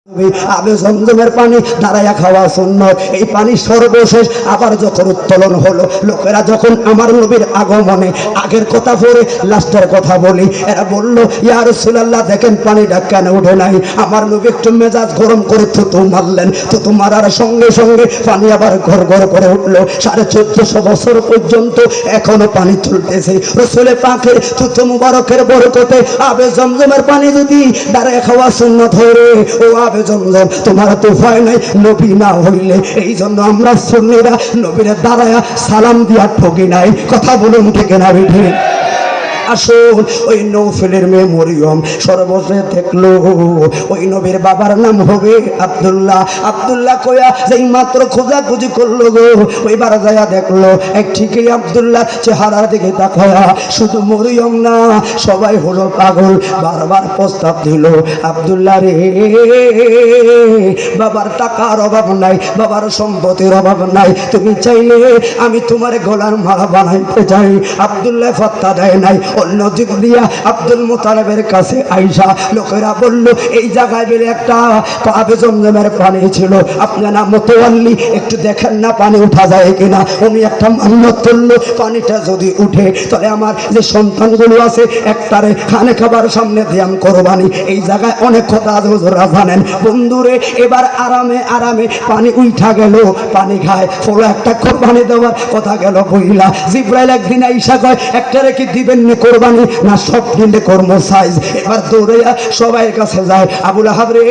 আবে জমজমের পানি দাঁড়াইয়া খাওয়া সুন্নত। এই পানি সর্বশেষ আবার যখন উত্তোলন হলো, লোকেরা যখন আমার নবীর আগমনে আগের কথা পড়ে লাস্টের কথা বলি, এরা বললো ইয়া রাসূলুল্লাহ দেখেন পানিটা কেন উঠে নাই। আমার নবী একটু মেজাজ গরম করে থুতু মারলেন, থুতু মারার সঙ্গে সঙ্গে পানি আবার ঘর ঘর করে উঠলো। 1450 বছর পর্যন্ত এখনো পানি তুলতেছে। রাসূল পাকের থুতু মুবারকের বরকতে আবে জমজমের পানি যদি দাঁড়ায় খাওয়া সুন্নত হয়, ও আবে জমজম তোমার তো ভয় নাই নবী না হইলে। এই জন্য আমরা সুন্নিরা নবীর দাঁড়ায়া সালাম দিয়া ঠকি নাই। কথা বলুন ঠিক না বেঠি? আসুন, ওই নৌফেলের মেয়ে মরিয়ম সর্বশেষ দেখলো ওই নবীর বাবার নাম হবে আব্দুল্লাহ। আব্দুল্লাহ কয়া যেই মাত্র খোঁজাখুঁজি করলো গো, ওইবার যায়া দেখলো এক ঠিকই আব্দুল্লাহ চেহারার দিকে তাকায়া শুধু মরিয়ম না, সবাই হলো পাগল। বারবার প্রস্তাব দিল, আব্দুল্লাহ রে বাবার টাকার অভাব নাই, বাবার সম্পত্তির অভাব নাই, তুমি চাইলে আমি তোমার গলার মালা বানাইতে চাই। আব্দুল্লাহ ফত্তা দেয় নাই। অন্য দিক দিয়া আব্দুল মুতালিবের কাছে আইসা লোকেরা বলল এই জায়গায় বেলে একটা আবে জমজমের পানি ছিল, আপনারা মুতাওয়াল্লি একটু দেখেন না পানি উঠা যায় কিনা। উনি একটা মান্যত করলো, পানিটা যদি উঠে তাহলে আমার যে সন্তানগুলো আছে একটারে খানে খাবার সামনে ধ্যান করবানি। এই জায়গায় অনেক কথা হুজুররা জানেন। বন্ধুরে এবার আরামে আরামে পানি উঠা গেল, পানি খায় ফলে একটা কোরবানি দেওয়ার কথা গেল বইলা। জিব্রাইল একদিন আইসা কয় একটারে কি দিবেন নি কোরবানি না সব দিলে কর্ম সাইজ। এবার দৌড়াইয়া সবাই কাছে যায়, আবুল আহাব রে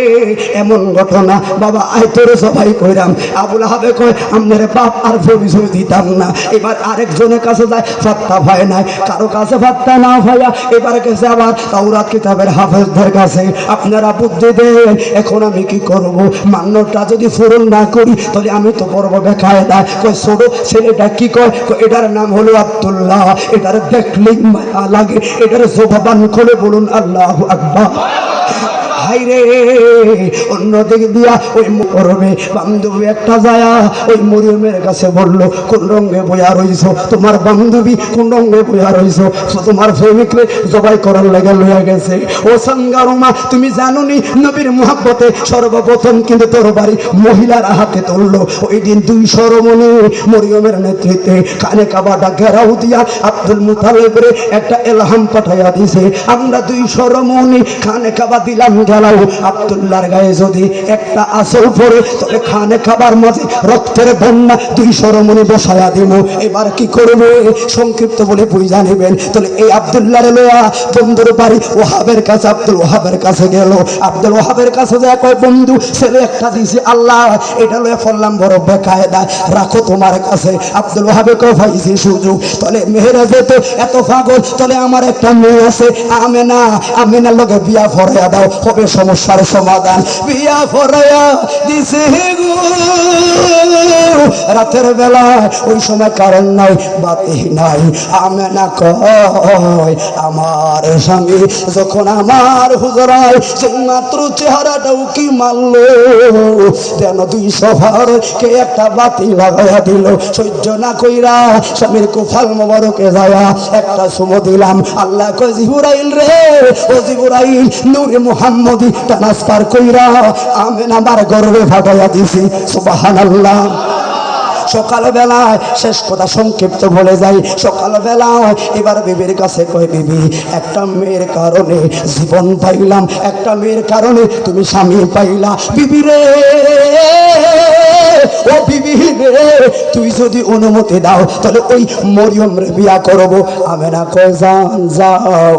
এমন ঘটনা, বাবা আয় তোরে সবাই কইরাম। আবুল আহাবে কয় আমনের বাপ আর পরিচয় দিতাম না। এবার আরেকজনের কাছে যায়, ফাত্তা ভয় নাই, কারো কাছে ফাত্তা না ভয়া এবার গেছে আবার তাওরাত কিতাবের হাফেজদের কাছে। আপনারা বুদ্ধি দেন এখন আমি কি করব, মান্যটা যদি পূরণ না করি তাহলে আমি তো পড়ব বেকায়দা। কই ছোট ছেলেটা কি কয়, এটার নাম হলো আব্দুল্লাহ, এটার দেখলে মায়া লাগে, এটার জবান খুলে বলুন আল্লাহু আকবার। হাইরে অন্যদিক দিয়া ওই করবে বান্ধবী একটা যায়া ওই মরিয়মের কাছে বলল কোন রঙে বইয়া রইছো, তোমার বান্ধবী কোন রঙে বইয়া রইছো, তোমার প্রেমিকরে জবাই করার লাগা লইয়া গেছে। ও সাঙ্গারুমা তুমি জানো নি নবীর মুহাব্বতে সর্বপ্রথম কিন্তু তোর বাড়ি মহিলার হাতে তুললো। ওই দিন 200 রমণী মরিয়মের নেতৃত্বে কানে কাবাটা ঘেরাও দিয়া আব্দুল মুতালিবের একটা এলহাম পাঠাইয়া দিছে, আমরা 200 রমণী কানে কাবা দিলাম গেলাও, আব্দুল্লাহর গায়ে যদি একটা আসল পড়ে তবে খানে খাবার মাঝে রক্তের বন্যা 200 রমণী বসায়া দিব। এবার কি করবে সংক্ষিপ্ত বলে বুঝা নেবেন। তাহলে এই আব্দুল্লাহর লয়া বন্ধুর বাড়ি ওহাবের কাছে, আব্দুল ওহাবের কাছে গেল। আব্দুল ওহাবের কাছে যায় কয় বন্ধু ছেলে একটা দিছে আল্লাহ, এটা লয়া ফললাম বড় বেকায়দা, রাখো তোমার কাছে। আব্দুল ওহাবে কয় পাইছি সুযোগ, তাহলে মেহেরাজে তো এত পাগল, তাহলে আমার একটা মেয়ে আছে আমেনা, আমেনার লগে বিয়া ফরাইয়া দাও, হবে সমস্যার সমাধান। বিয়া ফরাইয়া দিছে গো রাতের বেলা, ওই সময় কারেন্ট নাই বাতি নাই। আমেনা কয় আমার স্বামী যখন আমার হুজরায় মাত্র চেহারাটাও কি মারলো যেন 200 ভার কে একটা বাতি লাগাইয়া দিল। সহ্য না কইরা স্বামীর কুফাল মোবারকে যায়া একটা সুমো দিলাম। আল্লাহ কয় জিবরাইল রে, ও জিবরাইল নূরে মুহাম্মদি ট্রান্সফার কইরা আমেনা আমার গর্ভে ফাটাইয়া দিছি। সুবহানাল্লাহ। সকালবেলায় শেষ কথা সংক্ষিপ্ত বলে যাই, সকালবেলায় এবার বিবির কাছে কয় বিবি একটা মেয়ের কারণে জীবন পাইলাম, একটা মেয়ের কারণে তুমি স্বামী পাইলা। বিবি রে ও বিবি রে তুই যদি অনুমতি দাও তাহলে ওই মরিয়ম রে বিয়া করবো। আমেনা কয় যান যাও।